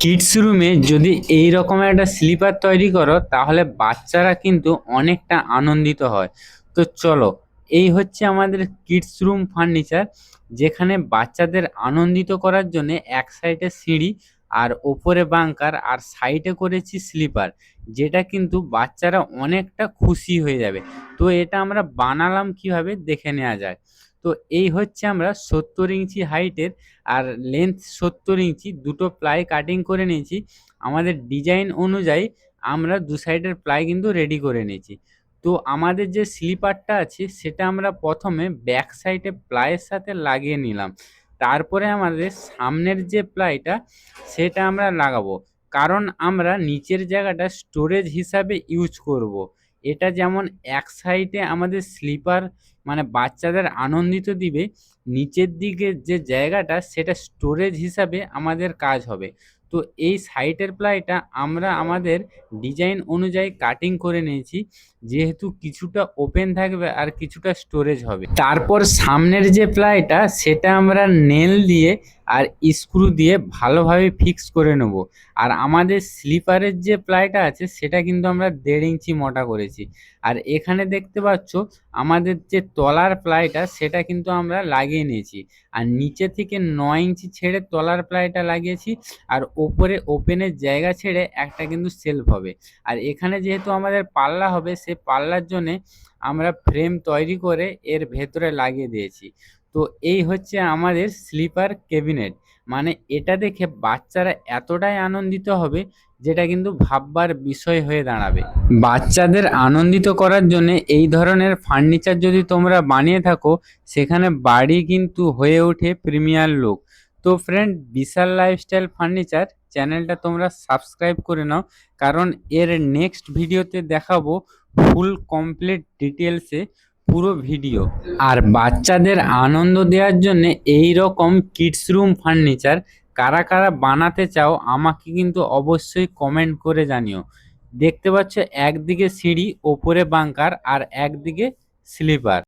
Kids রুমে যদি এই রকম একটা স্লিপার তৈরি করো তাহলে বাচ্চারা কিন্তু অনেকটা আনন্দিত হয়। তো চলো, এই হচ্ছে আমাদের কিডস রুম ফার্নিচার, যেখানে বাচ্চাদের আনন্দিত করার জন্য এক সাইডে সিঁড়ি আর ওপরে বাঙ্কার আর সাইডে করেছি স্লিপার, যেটা কিন্তু বাচ্চারা অনেকটা খুশি হয়ে যাবে। তো এটা আমরা বানালাম কিভাবে দেখে নেওয়া যায়। তো এই হচ্ছে আমরা 70 ইঞ্চি হাইটের আর লেন্থ 70 ইঞ্চি দুটো প্লাই কাটিং করে নিয়েছি। আমাদের ডিজাইন অনুযায়ী আমরা দু সাইডের প্লাই কিন্তু রেডি করে নিয়েছি। তো আমাদের যে স্লিপারটা আছে সেটা আমরা প্রথমে ব্যাক সাইডে প্লাইয়ের সাথে লাগিয়ে নিলাম। তারপরে আমাদের সামনের যে প্লাইটা সেটা আমরা লাগাবো, কারণ আমরা নিচের জায়গাটা স্টোরেজ হিসাবে ইউজ করব। এটা যেমন এক সাইডে আমাদের স্লিপার মানে বাচ্চাদের আনন্দিত দিবে, নিচের দিকে যে জায়গাটা সেটা স্টোরেজ হিসাবে আমাদের কাজ হবে। তো এই সাইডের প্লাইটা আমরা আমাদের ডিজাইন অনুযায়ী কাটিং করে নিয়েছি, যেহেতু কিছুটা ওপেন থাকবে আর কিছুটা স্টোরেজ হবে। তারপর সামনের যে প্লাইটা সেটা আমরা নেল দিয়ে আর স্ক্রু দিয়ে ভালোভাবে ফিক্স করে নেব। আর আমাদের স্লিপারের যে প্লাইটা আছে সেটা কিন্তু আমরা 1.5 ইঞ্চি মোটা করেছি। আর এখানে দেখতে পাচ্ছ আমাদের যে তলার প্লাইটা সেটা কিন্তু আমরা লাগিয়ে নিয়েছি। আর নিচে থেকে 9 ইঞ্চি ছেড়ে তলার প্লাইটা লাগিয়েছি। আর ওপরে ওপেনের জায়গা ছেড়ে একটা কিন্তু সেলফ হবে। আর এখানে যেহেতু আমাদের পাল্লা হবে, সে পাল্লার জন্যে আমরা ফ্রেম তৈরি করে এর ভেতরে লাগিয়ে দিয়েছি। তো এই হচ্ছে আমাদের স্লিপার ক্যাবিনেট। মানে এটা দেখে বাচ্চারা এতটাই আনন্দিত হবে, যেটা কিন্তু ভাববার বিষয় হয়ে দাঁড়াবে। বাচ্চাদের আনন্দিত করার জন্য এই ধরনের ফার্নিচার যদি তোমরা বানিয়ে থাকো, সেখানে বাড়ি কিন্তু হয়ে ওঠে প্রিমিয়ার লুক। তো ফ্রেন্ড, বিশাল লাইফস্টাইল ফার্নিচার চ্যানেলটা তোমরা সাবস্ক্রাইব করে নাও, কারণ এর নেক্সট ভিডিওতে দেখাবো ফুল কমপ্লিট ডিটেলসে পুরো ভিডিও। আর বাচ্চাদের আনন্দ দেওয়ার জন্য এই রকম কিডস রুম ফার্নিচার কারা কারা বানাতে চাও আমাকে কিন্তু অবশ্যই কমেন্ট করে জানিও। দেখতে পাচ্ছ একদিকে সিঁড়ি, ওপরে বাঙ্কার আর একদিকে স্লিপার।